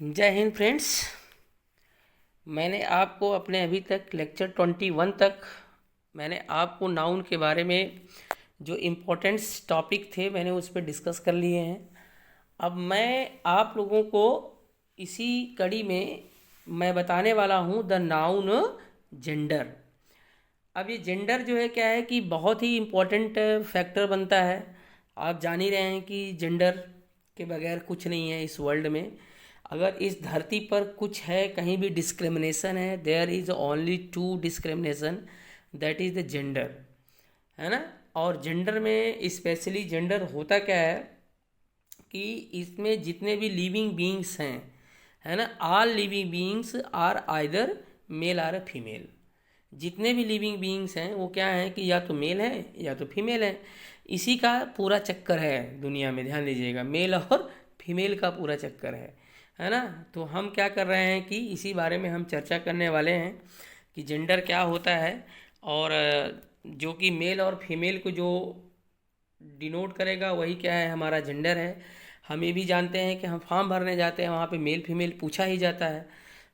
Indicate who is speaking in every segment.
Speaker 1: जय हिंद फ्रेंड्स। मैंने आपको अपने अभी तक लेक्चर 21 तक मैंने आपको नाउन के बारे में जो इम्पोर्टेंट्स टॉपिक थे मैंने उस पर डिस्कस कर लिए हैं। अब मैं आप लोगों को इसी कड़ी में मैं बताने वाला हूँ द नाउन जेंडर। अब ये जेंडर जो है क्या है कि बहुत ही इम्पोर्टेंट फैक्टर बनता है। आप जान ही रहे हैं कि जेंडर के बगैर कुछ नहीं है इस वर्ल्ड में। अगर इस धरती पर कुछ है, कहीं भी डिस्क्रिमिनेशन है, there is only two discrimination, that is the gender, है ना। और जेंडर में स्पेशली जेंडर होता क्या है कि इसमें जितने भी लिविंग बीइंग्स हैं, है ना, all living beings are either male or female. जितने भी लिविंग बीइंग्स हैं वो क्या हैं कि या तो मेल हैं या तो फीमेल हैं। इसी का पूरा चक्कर है दुनिया में, ध्यान दीजिएगा, मेल और फीमेल का पूरा चक्कर है ना। तो हम क्या कर रहे हैं कि इसी बारे में हम चर्चा करने वाले हैं कि जेंडर क्या होता है। और जो कि मेल और फीमेल को जो डिनोट करेगा वही क्या है, हमारा जेंडर है। हम ये भी जानते हैं कि हम फॉर्म भरने जाते हैं, वहाँ पे मेल फीमेल पूछा ही जाता है।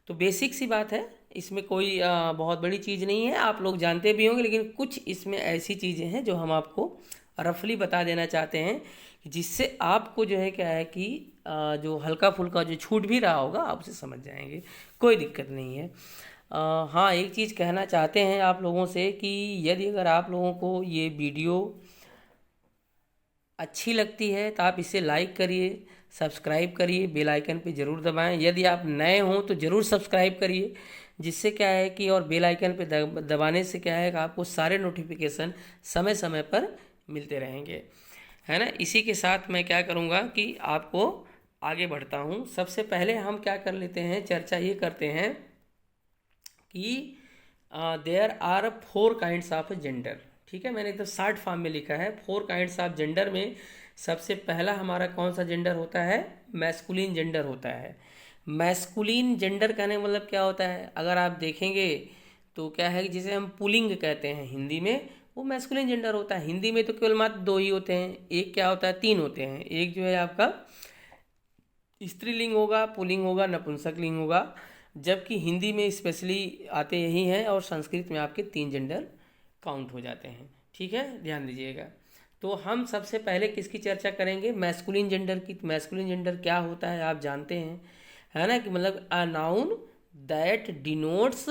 Speaker 1: तो बेसिक सी बात है, इसमें कोई बहुत बड़ी चीज़ नहीं है, आप लोग जानते भी होंगे। लेकिन कुछ इसमें ऐसी चीज़ें हैं जो हम आपको रफली बता देना चाहते हैं कि जिससे आपको जो है क्या है कि जो हल्का फुल्का जो छूट भी रहा होगा आप उसे समझ जाएंगे, कोई दिक्कत नहीं है। हाँ, एक चीज़ कहना चाहते हैं आप लोगों से कि यदि अगर आप लोगों को ये वीडियो अच्छी लगती है तो आप इसे लाइक करिए, सब्सक्राइब करिए, बेल आइकन पे ज़रूर दबाएं। यदि आप नए हों तो ज़रूर सब्सक्राइब करिए, जिससे क्या है कि और बेल आइकन पे दबाने से क्या है कि आपको सारे नोटिफिकेशन समय समय पर मिलते रहेंगे, है ना। इसी के साथ मैं क्या करूँगा कि आपको आगे बढ़ता हूँ। सबसे पहले हम क्या कर लेते हैं, चर्चा ये करते हैं कि there are 4 kinds of gender. ठीक है, मैंने एकदम शॉर्ट फॉर्म में लिखा है 4 काइंड्स ऑफ जेंडर में सबसे पहला हमारा कौन सा जेंडर होता है, मैस्कुलिन जेंडर होता है। मैस्कुलिन जेंडर कहने का मतलब क्या होता है, अगर आप देखेंगे तो क्या है कि जिसे हम पुलिंग कहते हैं हिंदी में, वो मैस्कुलिन जेंडर होता है। हिंदी में तो केवल मात्र 2 ही होते हैं, एक क्या होता है, 3 होते हैं। एक जो है आपका स्त्रीलिंग होगा, पुल्लिंग होगा, नपुंसकलिंग होगा। जबकि हिंदी में स्पेशली आते यही हैं और संस्कृत में आपके 3 जेंडर काउंट हो जाते हैं। ठीक है, ध्यान दीजिएगा। तो हम सबसे पहले किसकी चर्चा करेंगे, मैस्कुलिन जेंडर की। मैस्कुलिन जेंडर क्या होता है आप जानते हैं, है ना, कि मतलब a noun that denotes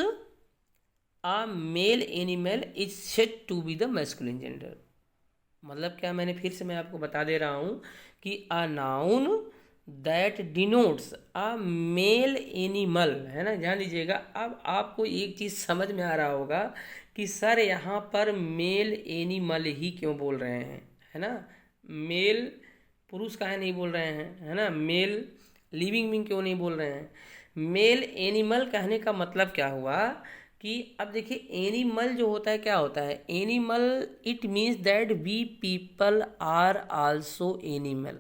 Speaker 1: a male animal is said to be the masculine gender. मतलब क्या, मैंने फिर से मैं आपको बता दे रहा हूँ कि a noun that denotes a male animal, है ना, ध्यान दीजिएगा। अब आपको एक चीज़ समझ में आ रहा होगा कि सर यहाँ पर मेल एनिमल ही क्यों बोल रहे हैं, है ना। मेल पुरुष काहे नहीं बोल रहे हैं, है ना, मेल लिविंग बीइंग क्यों नहीं बोल रहे हैं। मेल एनिमल कहने का मतलब क्या हुआ कि अब देखिए, एनिमल जो होता है क्या होता है, animal it means that we people are also animal.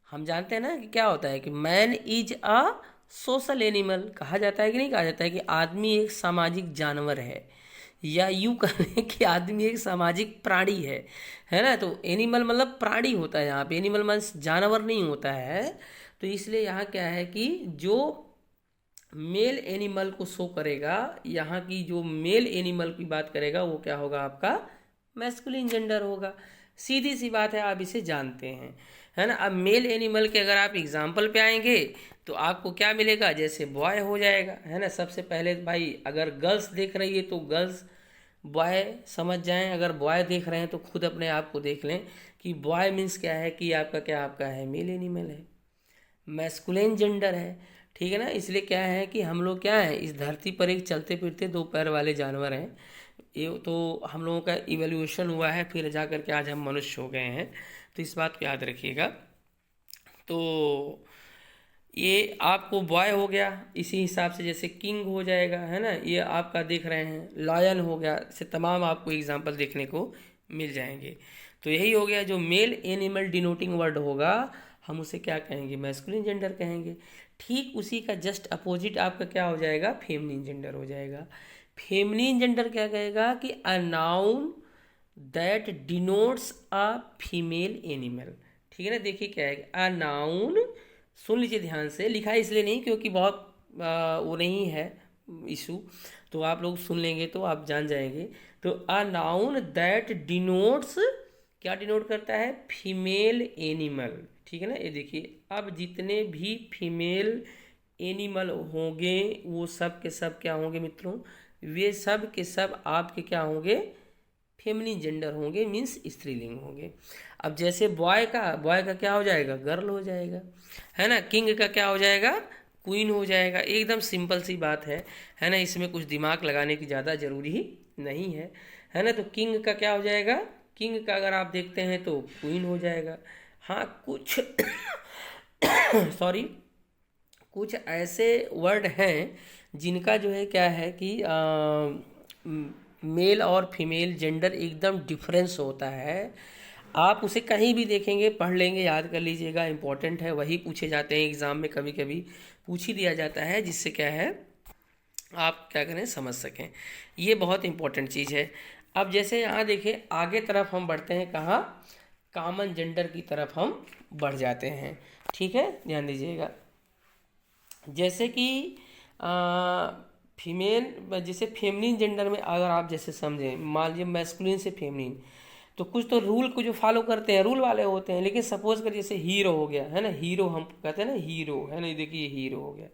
Speaker 1: हम जानते हैं ना कि क्या होता है कि man is a social animal. कहा जाता है कि नहीं कहा जाता है कि आदमी एक सामाजिक जानवर है, या यूं कहें कि आदमी एक सामाजिक प्राणी है ना। तो एनिमल मतलब प्राणी होता है, यहाँ पे एनिमल मतलब जानवर नहीं होता है। तो इसलिए यहाँ क्या है कि जो मेल एनिमल को शो करेगा, यहाँ की जो मेल एनिमल की बात करेगा वो क्या होगा, आपका मैस्कुलिन जेंडर होगा। सीधी सी बात है, आप इसे जानते हैं, है ना। अब मेल एनिमल के अगर आप एग्जाम्पल पे आएंगे तो आपको क्या मिलेगा, जैसे बॉय हो जाएगा, है ना। सबसे पहले भाई अगर गर्ल्स देख रही है तो गर्ल्स बॉय समझ जाएं, अगर बॉय देख रहे हैं तो खुद अपने आप को देख लें कि बॉय मीन्स क्या है कि आपका क्या, आपका है मेल एनिमल है, मैस्कुलिन जेंडर है। ठीक है ना। इसलिए क्या है कि हम लोग क्या है, इस धरती पर एक चलते फिरते 2 पैर वाले जानवर हैं। ये तो हम लोगों का इवोल्यूशन हुआ है, फिर जा कर के आज हम मनुष्य हो गए हैं। तो इस बात को याद रखिएगा। तो ये आपको बॉय हो गया, इसी हिसाब से जैसे किंग हो जाएगा, है ना, ये आपका देख रहे हैं लायन हो गया, से तमाम आपको एग्जाम्पल देखने को मिल जाएंगे। तो यही हो गया जो मेल एनिमल डिनोटिंग वर्ड होगा, हम उसे क्या कहेंगे, मैस्कुलिन जेंडर कहेंगे। ठीक उसी का जस्ट अपोजिट आपका क्या हो जाएगा, फेमिनिन जेंडर हो जाएगा। फेमिनिन जेंडर क्या कहेगा कि a noun that denotes a female animal. ठीक है ना, देखिए क्या है, अ नाउन सुन लीजिए ध्यान से, लिखा है इसलिए नहीं क्योंकि बहुत वो नहीं है इशू, तो आप लोग सुन लेंगे तो आप जान जाएंगे। तो अ नाउन दैट डिनोट्स, क्या डिनोट करता है? Female animal. ठीक है ना, ये देखिए, अब जितने भी फीमेल एनिमल होंगे वो सब के सब क्या होंगे मित्रों? वे सब के सब आपके क्या होंगे? फेमिनिन जेंडर होंगे, मीन्स स्त्रीलिंग होंगे। अब जैसे बॉय का क्या हो जाएगा? गर्ल हो जाएगा, है ना। किंग का क्या हो जाएगा? क्वीन हो जाएगा। एकदम सिंपल सी बात है ना। इसमें कुछ दिमाग लगाने की ज़्यादा जरूरी ही नहीं है ना। तो किंग का क्या हो जाएगा? किंग का अगर आप देखते हैं तो क्वीन हो जाएगा। हाँ, कुछ सॉरी, कुछ ऐसे वर्ड हैं जिनका जो है क्या है कि मेल और फीमेल जेंडर एकदम डिफरेंस होता है। आप उसे कहीं भी देखेंगे, पढ़ लेंगे, याद कर लीजिएगा, इंपॉर्टेंट है, वही पूछे जाते हैं एग्ज़ाम में, कभी कभी पूछ ही दिया जाता है, जिससे क्या है आप क्या करें, समझ सकें। ये बहुत इंपॉर्टेंट चीज़ है। अब जैसे यहाँ देखिए, आगे तरफ हम बढ़ते हैं, कहाँ? कॉमन जेंडर की तरफ हम बढ़ जाते हैं। ठीक है, ध्यान दीजिएगा। जैसे कि फीमेल, जैसे फेमिनिन जेंडर में अगर आप जैसे समझें, मान लीजिए मैस्कुलिन से फेमिनिन, तो कुछ तो रूल को जो फॉलो करते हैं रूल वाले होते हैं। लेकिन सपोज कर जैसे हीरो हो गया, है ना, हीरो हम कहते हैं ना, हीरो, है ना, ये देखिए हीरो हो गया।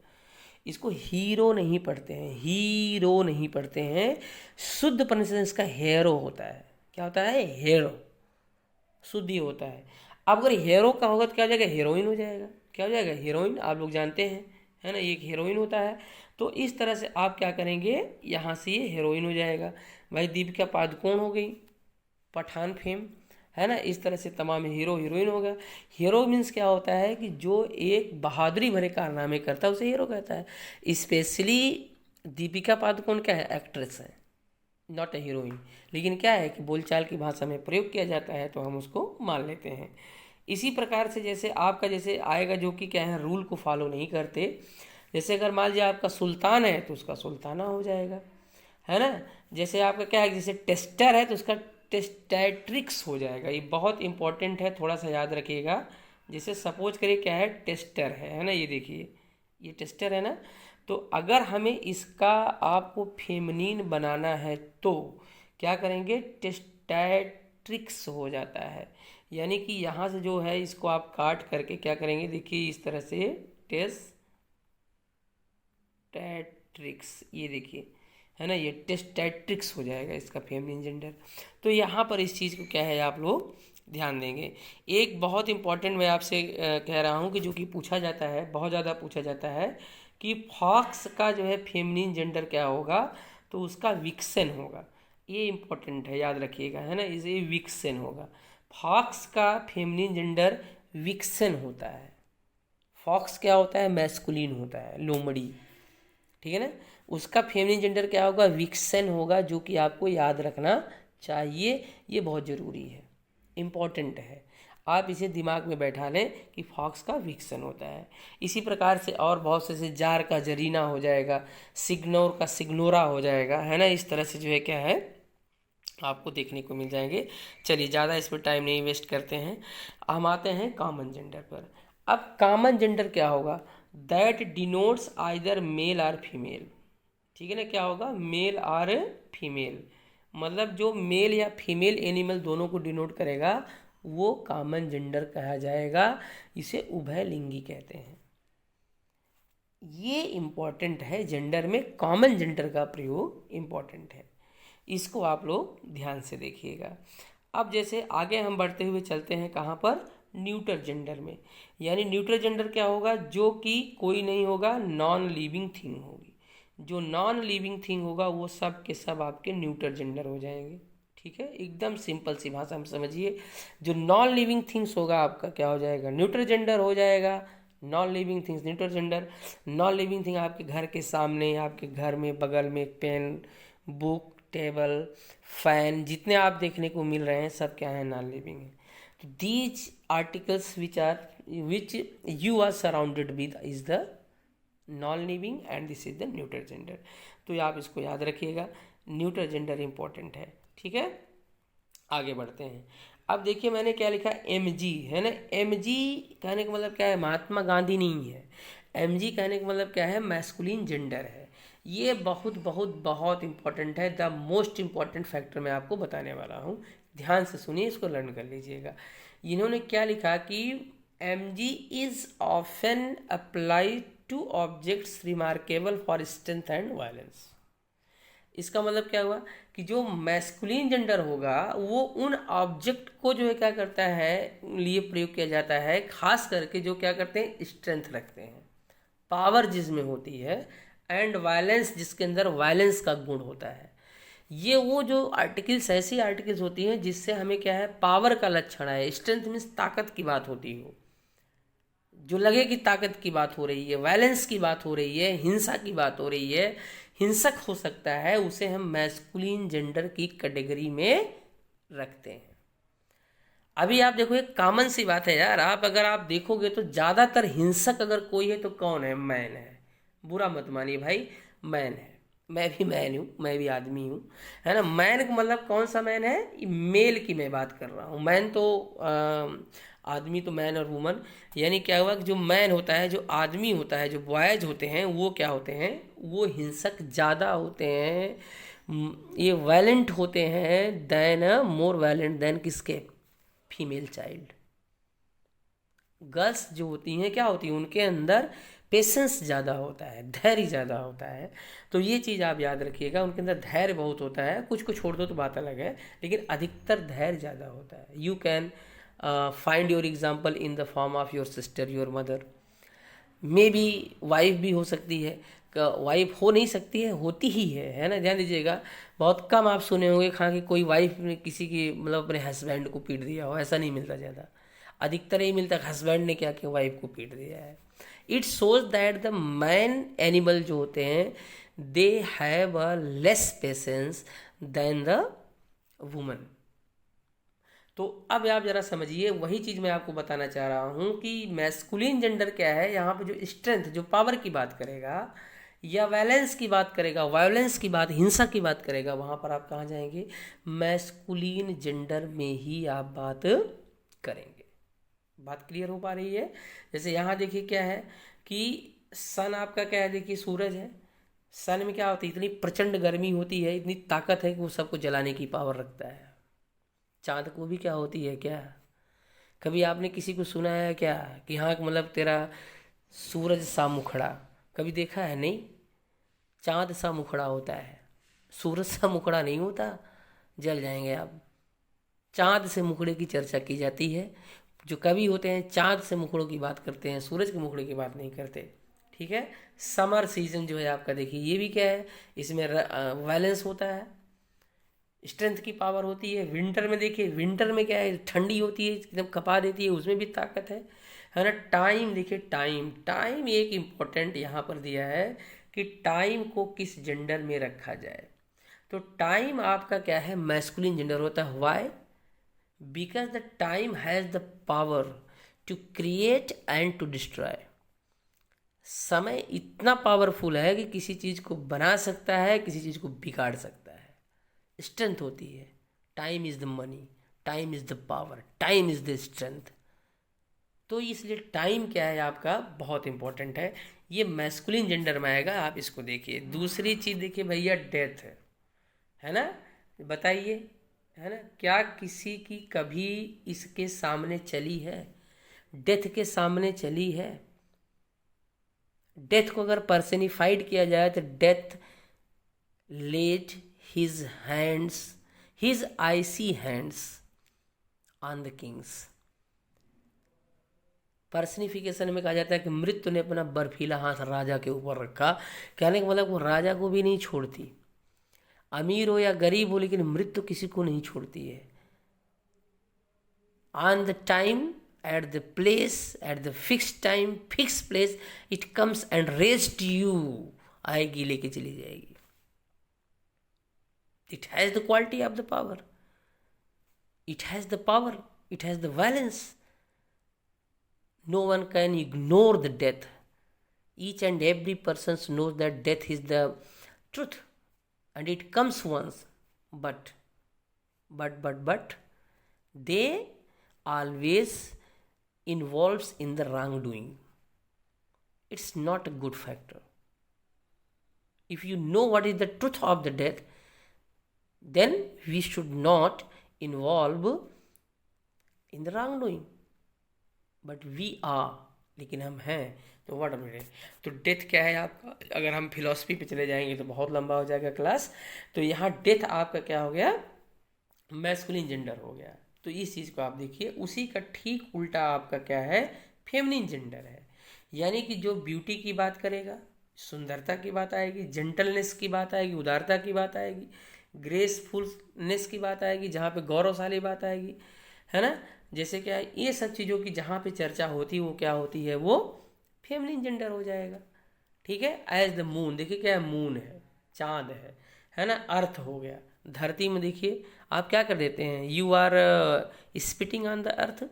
Speaker 1: इसको हीरो नहीं पढ़ते हैं, हीरो नहीं पढ़ते हैं, शुद्ध प्रोनाउंसिएशन इसका हेरो होता है। क्या होता है? हेरो, शुद्ध ही होता है। अब अगर हीरो का होगा तो क्या हो जाएगा? हीरोइन हो जाएगा। क्या हो जाएगा? हीरोइन, आप लोग जानते हैं, है ना, ये एक हीरोइन होता है। तो इस तरह से आप क्या करेंगे, यहाँ से ये हीरोइन हो जाएगा। भाई दीपिका पादुकोण हो गई, पठान फेम, है ना। इस तरह से तमाम हीरो हीरोइन हो गया। हीरो मीन्स क्या होता है कि जो एक बहादुरी भरे कारनामे करता है उसे हीरो कहता है। स्पेशली दीपिका पादुकोण क्या है? एक्ट्रेस है, नॉट ए हीरोइन। लेकिन क्या है कि बोलचाल की भाषा में प्रयोग किया जाता है तो हम उसको मान लेते हैं। इसी प्रकार से जैसे आपका जैसे आएगा जो कि क्या है, रूल को फॉलो नहीं करते। जैसे अगर मान लीजिए आपका सुल्तान है तो उसका सुल्ताना हो जाएगा, है ना। जैसे आपका क्या है, जैसे टेस्टर है तो उसका टेस्टैट्रिक्स हो जाएगा। ये बहुत इंपॉर्टेंट है, थोड़ा सा याद रखिएगा। जैसे सपोज करिए क्या है, टेस्टर है ना, ये देखिए ये टेस्टर है ना। तो अगर हमें इसका आपको फेमिनिन बनाना है तो क्या करेंगे? टेस्टैट्रिक्स हो जाता है। यानी कि यहाँ से जो है इसको आप काट करके क्या करेंगे, देखिए इस तरह से, टेस्टैट्रिक्स, ये देखिए, है ना, ये टेस्टैट्रिक्स हो जाएगा इसका फेमिनिन जेंडर। तो यहाँ पर इस चीज़ को क्या है आप लोग ध्यान देंगे। एक बहुत इंपॉर्टेंट मैं आपसे कह रहा हूँ कि जो कि पूछा जाता है, बहुत ज़्यादा पूछा जाता है कि फॉक्स का जो है फेमिनिन जेंडर क्या होगा? तो उसका विक्सन होगा। ये इंपॉर्टेंट है, याद रखिएगा, है ना, इसे विक्सन होगा। फॉक्स का फेमिनिन जेंडर विक्सन होता है। फॉक्स क्या होता है? मैस्कुलिन होता है, लोमड़ी, ठीक है ना। उसका फेमिनिन जेंडर क्या होगा? विक्सन होगा, जो कि आपको याद रखना चाहिए। ये बहुत ज़रूरी है, इम्पॉर्टेंट है। आप इसे दिमाग में बैठा लें कि फॉक्स का विक्सन होता है। इसी प्रकार से और बहुत से जार का जरीना हो जाएगा, सिग्नोर का सिग्नोरा हो जाएगा, है ना। इस तरह से जो है क्या है आपको देखने को मिल जाएंगे। चलिए ज़्यादा इस पर टाइम नहीं वेस्ट करते हैं, हम आते हैं कॉमन जेंडर पर। अब कॉमन जेंडर क्या होगा? दैट डिनोट्स आइदर मेल और फीमेल। ठीक है ना, क्या होगा? मेल और फीमेल, मतलब जो मेल या फीमेल एनिमल दोनों को डिनोट करेगा वो कॉमन जेंडर कहा जाएगा। इसे उभयलिंगी कहते हैं। ये इम्पॉर्टेंट है, जेंडर में कॉमन जेंडर का प्रयोग इम्पॉर्टेंट है। इसको आप लोग ध्यान से देखिएगा। अब जैसे आगे हम बढ़ते हुए चलते हैं कहाँ पर? न्यूटर जेंडर में। यानी न्यूटर जेंडर क्या होगा? जो कि कोई नहीं होगा, नॉन लिविंग थिंग होगी। जो नॉन लिविंग थिंग होगा वो सब के सब आपके न्यूटर जेंडर हो जाएंगे। ठीक है, एकदम सिंपल सी भाषा में समझिए। जो नॉन लिविंग थिंग्स होगा आपका क्या हो जाएगा? न्यूटर जेंडर हो जाएगा। Non living things neuter gender. Non living thing आपके घर के सामने, आपके घर में बगल में पेन, बुक, टेबल, फैन, जितने आप देखने को मिल रहे हैं सब क्या है? नॉन लिविंग है। तो these articles which you are surrounded with is the non living and this is the neuter gender. तो आप इसको याद रखिएगा, न्यूटर जेंडर इंपॉर्टेंट है। ठीक है, आगे बढ़ते हैं। अब देखिए मैंने क्या लिखा, MG है ना। MG कहने का मतलब क्या है, महात्मा गांधी नहीं है। MG कहने का मतलब क्या है, मैस्कुलिन जेंडर है। ये बहुत बहुत बहुत इंपॉर्टेंट है, द मोस्ट इम्पॉर्टेंट फैक्टर मैं आपको बताने वाला हूँ। ध्यान से सुनिए, इसको लर्न कर लीजिएगा। इन्होंने क्या लिखा कि MG is often applied two objects remarkable for strength and violence. इसका मतलब क्या हुआ कि जो मैस्कुलिन जेंडर होगा वो उन ऑब्जेक्ट को जो है क्या करता है, लिए प्रयोग किया जाता है, खास करके जो क्या करते हैं, स्ट्रेंथ रखते हैं, पावर जिसमें होती है, एंड वायलेंस जिसके अंदर वायलेंस का गुण होता है। ये वो जो आर्टिकल्स, ऐसी आर्टिकल्स होती हैं जिससे हमें क्या है, पावर का लक्षण है। स्ट्रेंथ मीन्स ताकत की बात होती हो, जो लगे कि ताकत की बात हो रही है, वायलेंस की बात हो रही है, हिंसा की बात हो रही है, हिंसक हो सकता है, उसे हम मैस्कुलिन जेंडर की कैटेगरी में रखते हैं। अभी आप देखो, एक कॉमन सी बात है यार, आप अगर आप देखोगे तो ज़्यादातर हिंसक अगर कोई है तो कौन है, मैन है। बुरा मत मानिए भाई, मैन है। मैं भी मैन हूँ, मैं भी आदमी हूँ, है ना। मैन का मतलब कौन सा मैन है, मेल की मैं बात कर रहा हूँ। मैन तो आदमी तो मैन और वुमन, यानी क्या हुआ कि जो मैन होता है, जो आदमी होता है, जो बॉयज होते हैं, वो क्या होते हैं, वो हिंसक ज़्यादा होते हैं। ये वायलेंट होते हैं देन, मोर वायलेंट देन किसके, फीमेल चाइल्ड। गर्ल्स जो होती हैं क्या होती हैं, उनके अंदर पेशेंस ज़्यादा होता है, धैर्य ज़्यादा होता है। तो ये चीज़ आप याद रखिएगा, उनके अंदर धैर्य बहुत होता है। कुछ को छोड़ दो तो बात अलग है, लेकिन अधिकतर धैर्य ज़्यादा होता है। You can find your example in the form of your sister, your mother, may be wife भी हो सकती है, वाइफ हो नहीं सकती है, होती ही है ना। ध्यान दीजिएगा, बहुत कम आप सुने होंगे खा कि कोई वाइफ ने किसी की मतलब अपने हस्बैंड को पीट दिया हो, ऐसा नहीं मिलता ज़्यादा। अधिकतर यही मिलता है हस्बैंड ने क्या किया, वाइफ को पीट दिया है। It shows that the man animal जो होते हैं, they have a less patience than the woman. तो अब आप जरा समझिए, वही चीज़ मैं आपको बताना चाह रहा हूँ कि मैस्कुलिन जेंडर क्या है। यहाँ पे जो स्ट्रेंथ, जो पावर की बात करेगा, या वायलेंस की बात करेगा, वायलेंस की बात, हिंसा की बात करेगा, वहाँ पर आप कहाँ जाएंगे, मैस्कुलिन जेंडर में ही आप बात करेंगे। बात क्लियर हो पा रही है। जैसे यहाँ देखिए क्या है कि सन आपका क्या है, देखिए सूरज है। सन में क्या होती है, इतनी प्रचंड गर्मी होती है, इतनी ताकत है कि वो सबको जलाने की पावर रखता है। चांद को भी क्या होती है क्या, कभी आपने किसी को सुना है क्या कि हाँ मतलब तेरा सूरज सा मुखड़ा, कभी देखा है? नहीं, चांद सा मुखड़ा होता है, सूरज सा मुखड़ा नहीं होता, जल जाएंगे आप। चांद से मुखड़े की चर्चा की जाती है। जो कवि होते हैं चांद से मुखड़ों की बात करते हैं, सूरज के मुखड़े की बात नहीं करते। ठीक है। समर सीजन जो है आपका, देखिए ये भी क्या है, इसमें वायलेंस होता है, स्ट्रेंथ की पावर होती है। विंटर में देखिए, विंटर में क्या है, ठंडी होती है, एकदम कपा देती है, उसमें भी ताकत है ना। टाइम देखिए, टाइम, टाइम एक इम्पोर्टेंट यहाँ पर दिया है कि टाइम को किस जेंडर में रखा जाए। तो टाइम आपका क्या है, मैस्कुलिन जेंडर होता है। Why? Because the time has the power to create and to destroy. समय इतना पावरफुल है कि किसी चीज़ को बना सकता है, किसी चीज़ को बिगाड़ सकता है। स्ट्रेंथ होती है। Time is the money, time is the power, time is the strength. तो इसलिए टाइम क्या है आपका, बहुत इंपॉर्टेंट है। ये मैस्कुलिन जेंडर में आएगा, आप इसको देखिए। दूसरी चीज़ देखिए भैया, डेथ है ना। बताइए, है ना, क्या किसी की कभी इसके सामने चली है, डेथ के सामने चली है? डेथ को अगर पर्सनिफाइड किया जाए तो death laid his hands, his icy hands on the kings. Personification में कहा जाता है कि मृत्यु ने अपना बर्फीला हाथ राजा के ऊपर रखा। कहने का मतलब वो राजा को भी नहीं छोड़ती, अमीर हो या गरीब हो, लेकिन मृत्यु किसी को नहीं छोड़ती है। On the time, at the place, at the fix time, fix place, it comes and rest you, आएगी लेके चली जाएगी। It has the quality of the power, it has the power, it has the violence. No one can ignore the death. Each and every person knows that death is the truth and it comes once. But they always involves in the wrongdoing. It's not a good factor. If you know what is the truth of the death, then we should not involve in the wrongdoing. But we are, लेकिन हम हैं तो what are we. तो death क्या है आपका, अगर हम फिलॉसफी पे चले जाएंगे तो बहुत लंबा हो जाएगा क्लास। तो यहाँ डेथ आपका क्या हो गया, मैस्कुलिन जेंडर हो गया। तो इस चीज़ को आप देखिए, उसी का ठीक उल्टा आपका क्या है, फेमिनिन जेंडर है। यानी कि जो ब्यूटी की बात करेगा, सुंदरता की बात आएगी, जेंटलनेस की बात आएगी, उदारता की बात आएगी, ग्रेसफुलनेस की बात आएगी, जहाँ पे गौरवशाली बात आएगी, है ना। जैसे क्या है, ये सब चीज़ों की जहाँ पे चर्चा होती है वो क्या होती है, वो फेमिनिन जेंडर हो जाएगा। ठीक है। एज द मून, देखिए क्या है, मून है, चांद है ना। अर्थ हो गया, धरती में देखिए आप क्या कर देते हैं, you are spitting on the earth.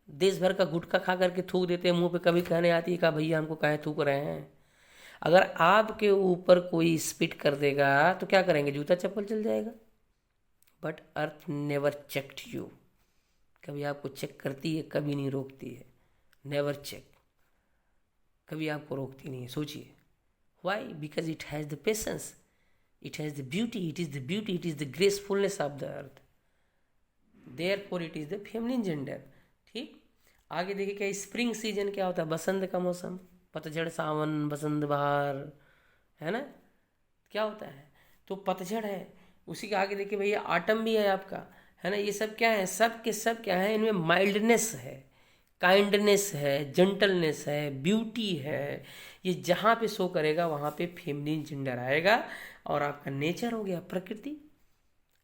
Speaker 1: देश भर का गुटखा खा करके थूक देते हैं मुंह पे, कभी कहने आती है का भैया हमको काहे थूक रहे हैं। अगर आपके ऊपर कोई स्पिट कर देगा तो क्या करेंगे, जूता चप्पल चल जाएगा। But earth never checked you, कभी आपको चेक करती है, कभी नहीं रोकती है, नेवर चेक, कभी आपको रोकती नहीं है। सोचिए why, because it has the patience, it has the beauty, it is the beauty, it is the gracefulness of the earth, therefore it is the feminine gender। ठीक। आगे देखिए क्या, स्प्रिंग सीजन क्या होता है, बसंत का मौसम, पतझड़, सावन, बसंत, बहार, है ना, क्या होता है, तो पतझड़ है। उसी के आगे देखिए भैया ऑटम भी है आपका, है ना। ये सब क्या है, सब के सब क्या है, इनमें माइल्डनेस है, काइंडनेस है, जेंटलनेस है, ब्यूटी है। ये जहाँ पे शो करेगा वहाँ पे फेमिनिन जेंडर आएगा। और आपका नेचर हो गया, प्रकृति।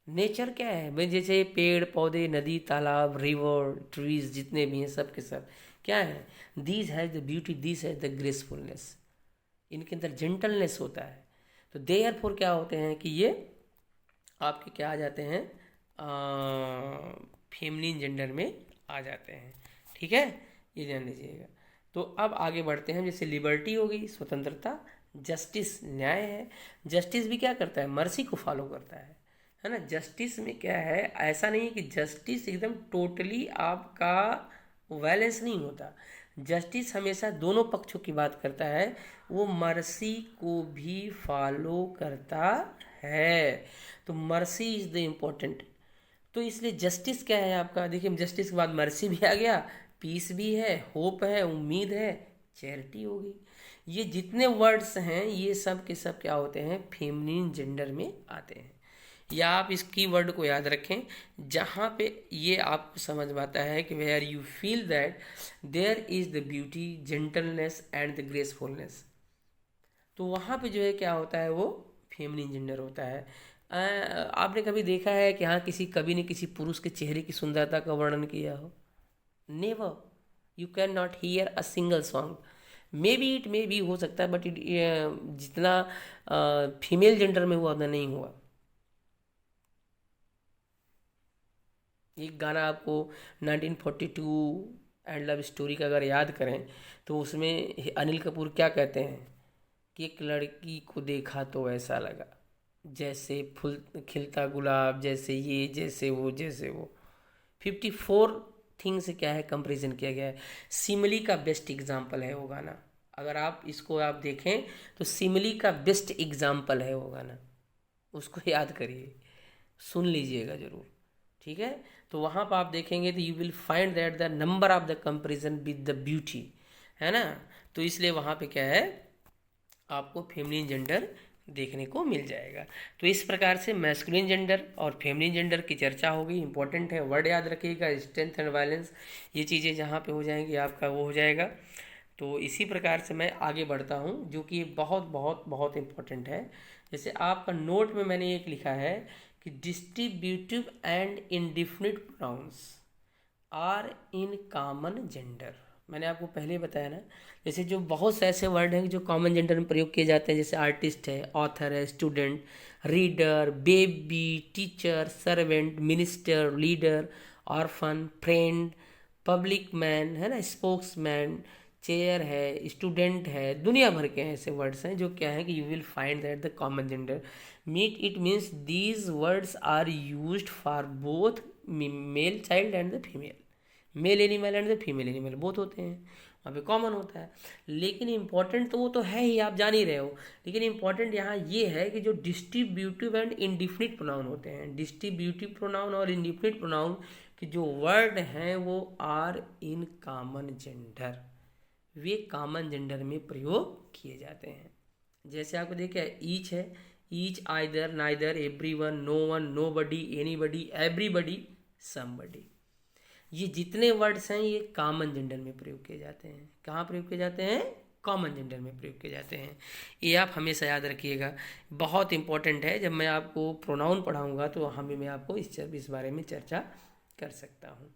Speaker 1: नेचर क्या है भाई, जैसे पेड़ पौधे, नदी, तालाब, रिवर, ट्रीज, जितने भी हैं सब के सब क्या है, these has the beauty, these has the gracefulness, इनके अंदर जेंटलनेस होता है। तो देयरफॉर क्या होते हैं कि ये आपके क्या आ जाते हैं, फेमिनिन जेंडर में आ जाते हैं। ठीक है, ये जान लीजिएगा। तो अब आगे बढ़ते हैं, जैसे लिबर्टी हो गई, स्वतंत्रता, जस्टिस, न्याय है। जस्टिस भी क्या करता है, मर्सी को फॉलो करता है ना। जस्टिस में क्या है, ऐसा नहीं है कि जस्टिस एकदम टोटली आपका वायलेंस नहीं होता। जस्टिस हमेशा दोनों पक्षों की बात करता है, वो मर्सी को भी फॉलो करता है। तो मर्सी इज द इम्पोर्टेंट। तो इसलिए जस्टिस क्या है आपका, देखिए जस्टिस के बाद मर्सी भी आ गया, पीस भी है, होप है, उम्मीद है, चैरिटी होगी। ये जितने वर्ड्स हैं ये सब के सब क्या होते हैं, फेमिनिन जेंडर में आते हैं। या आप इस की वर्ड को याद रखें, जहाँ पे ये आपको समझ में आता है कि where you feel that there is the beauty, gentleness and the gracefulness, तो वहाँ पे जो है क्या होता है, वो फेमिनिन जेंडर होता है। आपने कभी देखा है कि हाँ किसी कवि ने किसी पुरुष के चेहरे की सुंदरता का वर्णन किया हो? Never, you can not here a single song. May be it may be हो सकता है, बट इट जितना फीमेल जेंडर में हुआ उतना नहीं हुआ। एक गाना आपको 1942 एंड लव स्टोरी का अगर याद करें तो उसमें अनिल कपूर क्या कहते हैं कि एक लड़की को देखा तो ऐसा लगा जैसे फूल खिलता गुलाब, जैसे ये, जैसे वो, जैसे वो। 54 थिंग से क्या है, कंपैरिजन किया गया है। सिमली का बेस्ट एग्जाम्पल है वो गाना। अगर आप इसको आप देखें तो सिमली का बेस्ट एग्जाम्पल है वो गाना, उसको याद करिए, सुन लीजिएगा जरूर। ठीक है, तो वहाँ पर आप देखेंगे तो you will find that the number of the comparison with the beauty, है ना। तो इसलिए वहाँ पे क्या है, आपको फेमिनिन जेंडर देखने को मिल जाएगा। तो इस प्रकार से मैस्कुलिन जेंडर और फेमिनिन जेंडर की चर्चा होगी। इंपॉर्टेंट है, वर्ड याद रखिएगा, स्ट्रेंथ एंड वायलेंस, ये चीज़ें जहाँ पे हो जाएंगी आपका वो हो जाएगा। तो इसी प्रकार से मैं आगे बढ़ता हूँ, जो कि बहुत बहुत बहुत इम्पोर्टेंट है। जैसे आपका नोट में मैंने एक लिखा है कि distributive and indefinite pronouns are in common gender. मैंने आपको पहले बताया ना, जैसे जो बहुत से ऐसे वर्ड हैं जो कॉमन जेंडर में प्रयोग किए जाते हैं, जैसे आर्टिस्ट है, ऑथर है, student, reader, baby, teacher, servant, minister, leader, orphan, friend, public man, है ना, स्पोक्समैन, चेयर है, स्टूडेंट है, दुनिया भर के ऐसे वर्ड्स हैं जो क्या है कि you will find that the common gender meet it means these words are used for both male child and the female, male animal and the female animal both होते हैं, वहाँ पे कॉमन होता है। लेकिन इम्पॉर्टेंट तो वो तो है ही, आप जान ही रहे हो, लेकिन इम्पॉर्टेंट यहाँ ये है कि जो डिस्ट्रीब्यूटिव एंड इंडिफिनिट प्रोनाउन होते हैं, डिस्ट्रीब्यूटिव प्रोनाउन और इंडिफिनिट प्रोनाउन के जो वर्ड हैं वो आर इन कॉमन जेंडर, वे कॉमन जेंडर में प्रयोग किए जाते हैं। जैसे आपको देखिए ईच है, each, either, neither, everyone, no one, nobody, anybody, everybody, somebody, ये जितने वर्ड्स हैं ये कॉमन जेंडर में प्रयोग किए जाते हैं। कहाँ प्रयोग किए जाते हैं? कॉमन जेंडर में प्रयोग किए जाते हैं। ये आप हमेशा याद रखिएगा, बहुत इंपॉर्टेंट है। जब मैं आपको प्रोनाउन पढ़ाऊंगा तो हमें मैं आपको इस बारे में चर्चा कर सकता हूँ।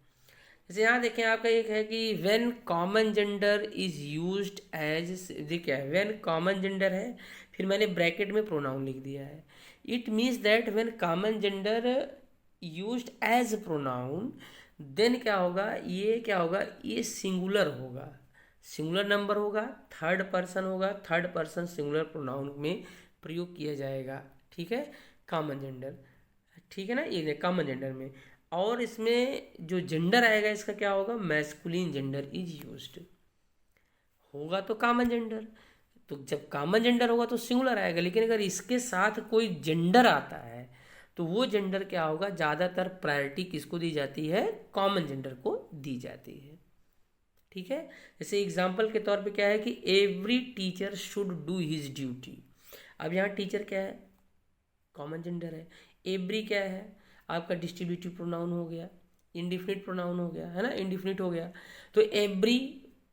Speaker 1: जैसे यहाँ देखें आपका एक है कि when common gender is used as, देखिए व्हेन कॉमन जेंडर है, फिर मैंने ब्रैकेट में प्रोनाउन लिख दिया है। It means that when common gender used as pronoun then क्या होगा, ये क्या होगा, ये सिंगुलर होगा, सिंगुलर नंबर होगा, थर्ड पर्सन होगा, थर्ड पर्सन सिंगुलर प्रोनाउन में प्रयोग किया जाएगा। ठीक है, कॉमन जेंडर, ठीक है ना, ये कॉमन जेंडर में। और इसमें जो जेंडर आएगा इसका क्या होगा, मैस्कुलिन जेंडर इज यूज्ड होगा तो कॉमन जेंडर, तो जब कॉमन जेंडर होगा तो सिंगुलर आएगा। लेकिन अगर इसके साथ कोई जेंडर आता है तो वो जेंडर क्या होगा, ज़्यादातर प्रायोरिटी किसको दी जाती है, कॉमन जेंडर को दी जाती है। ठीक है, जैसे एग्जाम्पल के तौर पे क्या है कि every teacher should do his duty. अब यहाँ टीचर क्या है, कॉमन जेंडर है। एवरी क्या है, आपका डिस्ट्रीब्यूटिव प्रोनाउन हो गया, इंडिफिनिट प्रोनाउन हो गया, है ना, इंडिफिनिट हो गया। तो every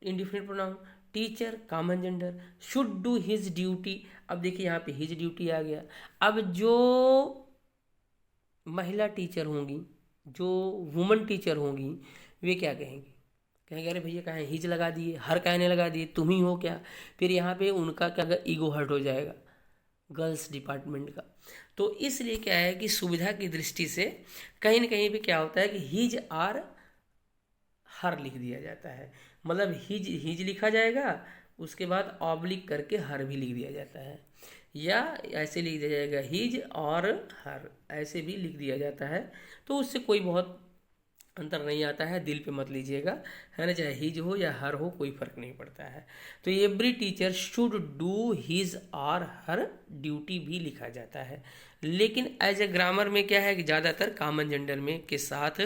Speaker 1: indefinite pronoun, teacher common gender, should do his duty. अब देखिए यहाँ पे हिज ड्यूटी आ गया। अब जो महिला टीचर होंगी, जो वुमन टीचर होंगी, वे क्या कहेंगी, कहेंगे अरे भैया कहें हिज लगा दिए, हर कहने लगा दिए, तुम ही हो क्या। फिर यहाँ पे उनका क्या ईगो हर्ट हो जाएगा गर्ल्स डिपार्टमेंट का। तो इसलिए क्या है कि सुविधा की दृष्टि से कहीं ना कहीं भी क्या होता है कि हिज आर हर लिख दिया जाता है, मतलब हिज हिज लिखा जाएगा, उसके बाद ऑब्लिक करके हर भी लिख दिया जाता है, या ऐसे लिख दिया जाएगा हिज और हर, ऐसे भी लिख दिया जाता है। तो उससे कोई बहुत अंतर नहीं आता है, दिल पे मत लीजिएगा, है ना, चाहे हिज हो या हर हो कोई फर्क नहीं पड़ता है। तो every teacher should do his और हर ड्यूटी भी लिखा जाता है। लेकिन एज ए ग्रामर में क्या है कि ज़्यादातर कॉमन जेंडर में के साथ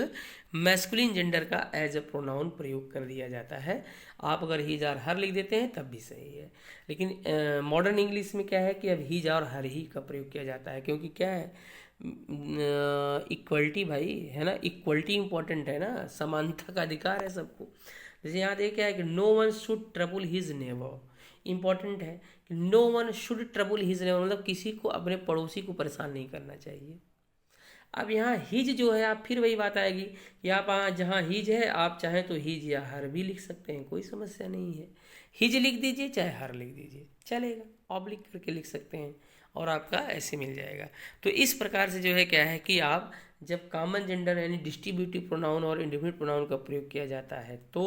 Speaker 1: मैस्कुलिन जेंडर का एज ए प्रोनाउन प्रयोग कर दिया जाता है। आप अगर हिज और हर लिख देते हैं तब भी सही है, लेकिन मॉडर्न इंग्लिश में क्या है कि अब हिज और हर ही का प्रयोग किया जाता है, क्योंकि क्या है इक्वलिटी भाई, है ना, इक्वलिटी इंपॉर्टेंट है ना, समानता का अधिकार है सबको। जैसे यहाँ देखा है कि no one should trouble his neighbour, important है कि no one should trouble his neighbour, मतलब किसी को अपने पड़ोसी को परेशान नहीं करना चाहिए। अब यहाँ हिज जो है, आप फिर वही बात आएगी कि आप जहाँ हिज है आप चाहें तो हिज या हर भी लिख सकते हैं, कोई समस्या नहीं है। हिज लिख दीजिए चाहे हर लिख दीजिए, चलेगा, ऑब्लिक करके लिख सकते हैं और आपका ऐसे मिल जाएगा। तो इस प्रकार से जो है क्या है कि आप जब कॉमन जेंडर यानी डिस्ट्रीब्यूटिव प्रोनाउन और इंडिफिनिट प्रोनाउन का प्रयोग किया जाता है तो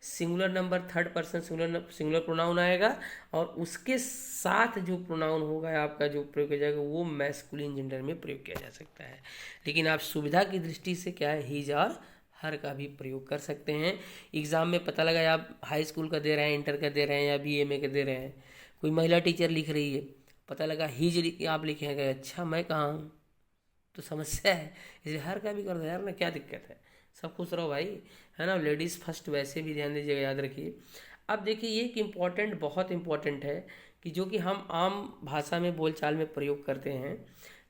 Speaker 1: singular number third person singular pronoun आएगा, और उसके साथ जो प्रोनाउन होगा आपका जो प्रयोग किया जाएगा वो मैस्कुलिन जेंडर में प्रयोग किया जा सकता है। लेकिन आप सुविधा की दृष्टि से क्या है हिज और हर का भी प्रयोग कर सकते हैं। एग्ज़ाम में पता लगा आप हाई स्कूल का दे रहे हैं, इंटर का दे रहे हैं या BA का दे रहे हैं, कोई महिला टीचर लिख रही है, पता लगा हिज आप लिखेंगे, अच्छा मैं कहाँ हूँ, तो समस्या है। इसलिए हर का भी कर दो यार ना, क्या दिक्कत है, सब खुश रहो भाई, है ना, लेडीज़ फर्स्ट, वैसे भी ध्यान दीजिएगा, याद रखिए। अब देखिए ये एक इम्पॉर्टेंट, बहुत इम्पॉर्टेंट है कि जो कि हम आम भाषा में बोलचाल में प्रयोग करते हैं,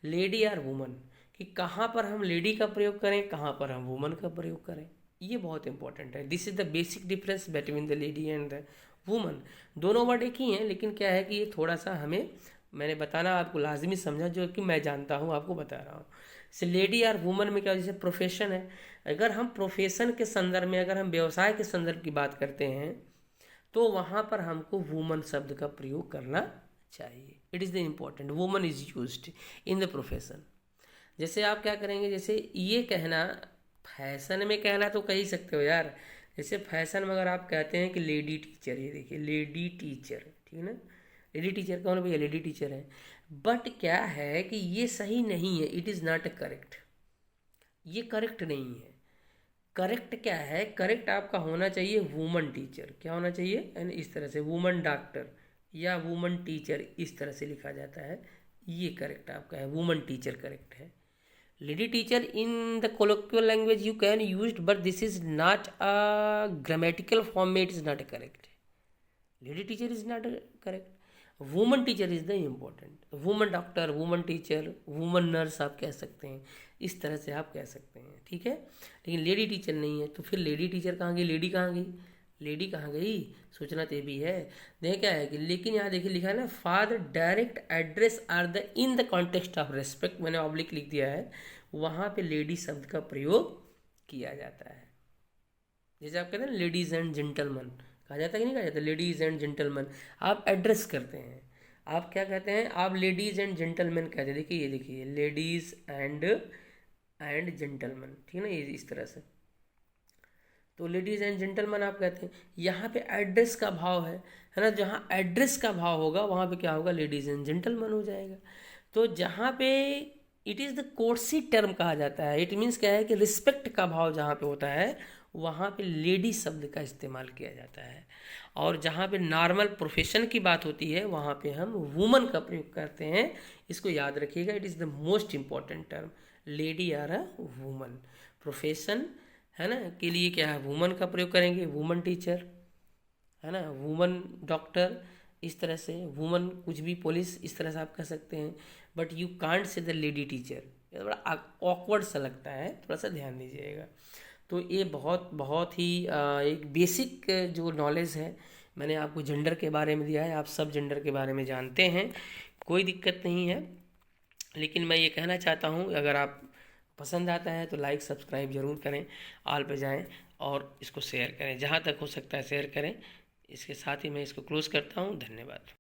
Speaker 1: लेडी और वुमन, कि कहाँ पर हम लेडी का प्रयोग करें, कहाँ पर हम वुमन का प्रयोग करें, ये बहुत इंपॉर्टेंट है। This is the basic difference between the lady and the woman. दोनों वर्ड एक ही हैं, लेकिन क्या है कि ये थोड़ा सा हमें, मैंने बताना आपको लाजमी समझा, जो कि मैं जानता हूँ आपको बता रहा हूँ। जैसे लेडी और वुमन में क्या, जैसे प्रोफेशन है, अगर हम प्रोफेशन के संदर्भ में, अगर हम व्यवसाय के संदर्भ की बात करते हैं तो वहाँ पर हमको वुमन शब्द का प्रयोग करना चाहिए। It is the important, woman is used in the profession. जैसे आप क्या करेंगे, जैसे ये कहना, फैशन में कहना तो कह ही सकते हो यार, जैसे फैशन में अगर आप कहते हैं कि लेडी टीचर, ये देखिए लेडी टीचर, ठीक है ना, लेडी टीचर कौन भैया, लेडी टीचर है। बट क्या है कि ये सही नहीं है, इट इज़ नॉट करेक्ट, ये करेक्ट नहीं है। करेक्ट क्या है, करेक्ट आपका होना चाहिए वुमन टीचर, क्या होना चाहिए, यानी इस तरह से वुमन डॉक्टर या वुमन टीचर, इस तरह से लिखा जाता है, ये करेक्ट आपका है, वुमन टीचर करेक्ट है। Lady teacher in the colloquial language you can used, but this is not a grammatical form, it is not correct. Lady teacher is not correct. Woman teacher is the important, woman doctor, woman teacher, woman nurse आप कह सकते हैं, इस तरह से आप कह सकते हैं, ठीक है। लेकिन लेडी टीचर नहीं है, तो फिर लेडी टीचर कहाँ गई, लेडी कहाँ गई, लेडी कहाँ गई, सोचना तो ये भी है। देखें क्या है कि, लेकिन यहाँ देखिए लिखा है ना, father direct address are the in the context of respect, मैंने ऑब्लिक लिख दिया है, वहाँ पे लेडी शब्द का प्रयोग किया जाता है। जैसे आप कहते हैं लेडीज एंड जेंटलमैन, कहा जाता है कि नहीं कहा जाता, लेडीज एंड जेंटलमैन, आप एड्रेस करते हैं, आप क्या कहते हैं, आप लेडीज एंड जेंटलमैन कहते हैं। देखिए ये देखिए लेडीज एंड जेंटलमैन, ठीक है ना, ये इस तरह से, तो लेडीज एंड जेंटलमैन आप कहते हैं। यहाँ पे एड्रेस का भाव है ना, जहाँ एड्रेस का भाव होगा वहाँ पे क्या होगा, लेडीज एंड जेंटलमैन हो जाएगा। तो जहाँ पे इट इज़ द कोर्सी टर्म कहा जाता है, इट मीन्स क्या है कि रिस्पेक्ट का भाव जहाँ पे होता है वहाँ पे लेडी शब्द का इस्तेमाल किया जाता है, और जहाँ पे नॉर्मल प्रोफेशन की बात होती है वहाँ पे हम वुमन का प्रयोग करते हैं। इसको याद रखिएगा, it is the most important term, lady or a woman. Profession है ना के लिए क्या है, वुमन का प्रयोग करेंगे, वुमन टीचर है ना, वुमन डॉक्टर, इस तरह से वुमन कुछ भी, पुलिस, इस तरह से आप कह सकते हैं। But you can't say the lady teacher, ये बड़ा ऑकवर्ड सा लगता है, थोड़ा सा ध्यान दीजिएगा। तो ये बहुत बहुत ही एक बेसिक जो नॉलेज है मैंने आपको जेंडर के बारे में दिया है, आप सब जेंडर के बारे में जानते हैं, कोई दिक्कत नहीं है। लेकिन मैं ये कहना चाहता हूँ, अगर आप पसंद आता है तो लाइक सब्सक्राइब जरूर करें, ऑल पे जाएं और इसको शेयर करें, जहाँ तक हो सकता है शेयर करें। इसके साथ ही मैं इसको क्लोज़ करता हूँ, धन्यवाद।